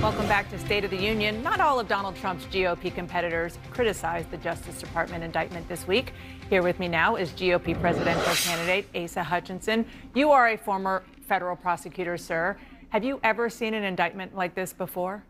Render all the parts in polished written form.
Welcome back to State of the Union. Not all of Donald Trump's GOP competitors criticized the Justice Department indictment this week. Here with me now is GOP presidential candidate Asa Hutchinson. You are a former federal prosecutor, sir. Have you ever seen an indictment like this before?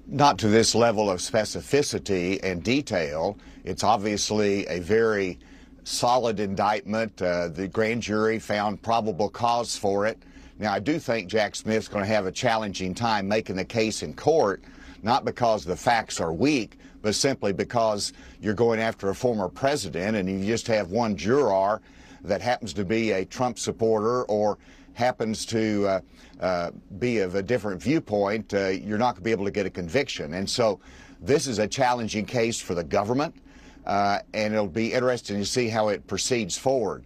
Not to this level of specificity and detail. It's obviously a very solid indictment. The grand jury found probable cause for it. Now, I do think Jack Smith's going to have a challenging time making the case in court, not because the facts are weak, but simply because you're going after a former president and you just have one juror that happens to be a Trump supporter or happens to be of a different viewpoint. You're not going to be able to get a conviction. And so this is a challenging case for the government, and it'll be interesting to see how it proceeds forward.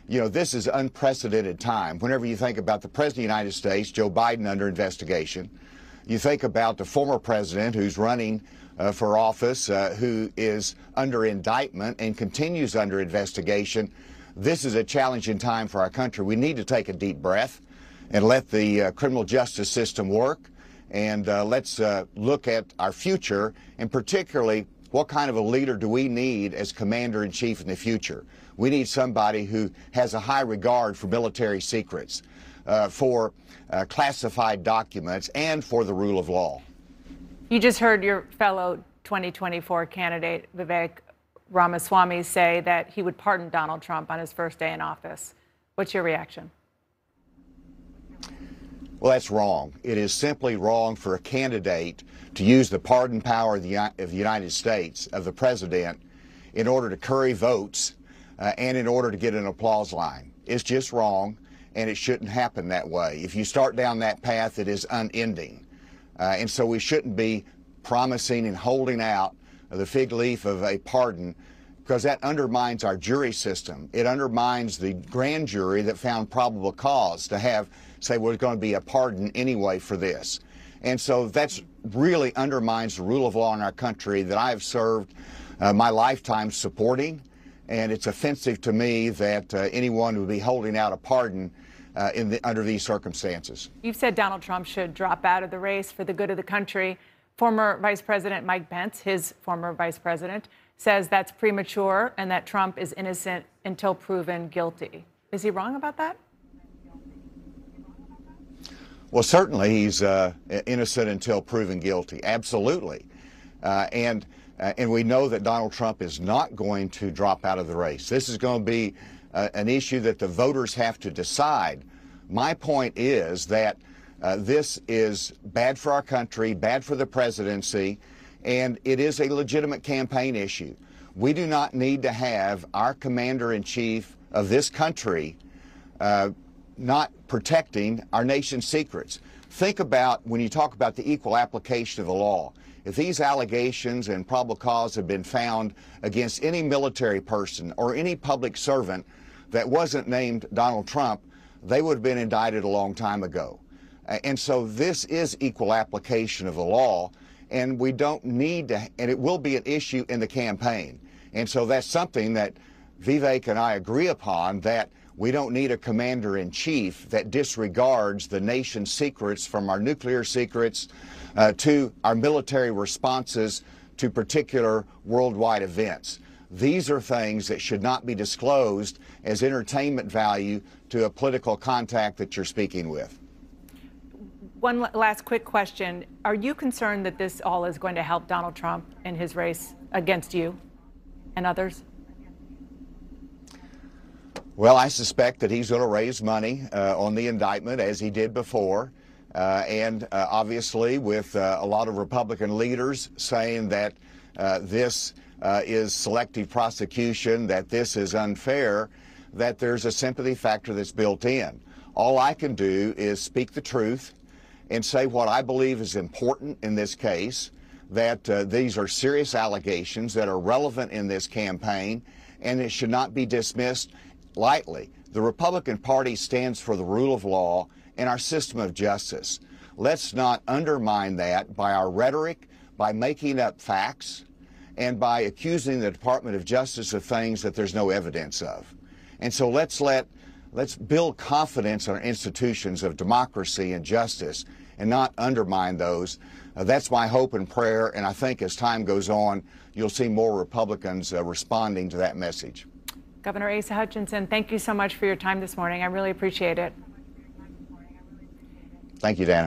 You know, this is unprecedented time. Whenever you think about the President of the United States, Joe Biden, under investigation, you think about the former president who's running for office, who is under indictment and continues under investigation. This is a challenging time for our country. We need to take a deep breath and let the criminal justice system work, and let's look at our future, and particularly what kind of a leader do we need as commander-in-chief in the future. We need somebody who has a high regard for military secrets, for classified documents, and for the rule of law. You just heard your fellow 2024 candidate, Vivek Ramaswamy, say that he would pardon Donald Trump on his first day in office. What's your reaction? Well, that's wrong. It is simply wrong for a candidate to use the pardon power of the United States, of the president, in order to curry votes and in order to get an applause line. It's just wrong, and it shouldn't happen that way. If you start down that path, it is unending. And so we shouldn't be promising and holding out the fig leaf of a pardon, because that undermines our jury system. It undermines the grand jury that found probable cause to say, well, there's going to be a pardon anyway for this. And so that's really undermines the rule of law in our country that I have served my lifetime supporting. And it's offensive to me that anyone would be holding out a pardon under these circumstances. You've said Donald Trump should drop out of the race for the good of the country. Former Vice President Mike Pence, his former vice president, says that's premature and that Trump is innocent until proven guilty. Is he wrong about that? Well, certainly he's innocent until proven guilty. Absolutely. And we know that Donald Trump is not going to drop out of the race. This is going to be an issue that the voters have to decide. My point is that this is bad for our country, bad for the presidency, and it is a legitimate campaign issue. We do not need to have our commander-in-chief of this country not protecting our nation's secrets. Think about when you talk about the equal application of the law. If these allegations and probable cause have been found against any military person or any public servant that wasn't named Donald Trump, they would have been indicted a long time ago. And so this is equal application of the law, and we don't need to, and it will be an issue in the campaign. And so that's something that Vivek and I agree upon, that we don't need a commander-in-chief that disregards the nation's secrets, from our nuclear secrets to our military responses to particular worldwide events. These are things that should not be disclosed as entertainment value to a political contact that you're speaking with. One last quick question. Are you concerned that this all is going to help Donald Trump in his race against you and others? Well, I suspect that he's going to raise money on the indictment, as he did before. And obviously, with a lot of Republican leaders saying that this is selective prosecution, that this is unfair, that there's a sympathy factor that's built in. All I can do is speak the truth and say what I believe is important in this case, that these are serious allegations that are relevant in this campaign, and it should not be dismissed lightly. The Republican Party stands for the rule of law and our system of justice. Let's not undermine that by our rhetoric, by making up facts, and by accusing the Department of Justice of things that there's no evidence of. And so let's let Let's build confidence in our institutions of democracy and justice and not undermine those. That's my hope and prayer, and I think as time goes on, you'll see more Republicans responding to that message. Governor Asa Hutchinson, thank you so much for your time this morning. I really appreciate it. Thank you, Dana.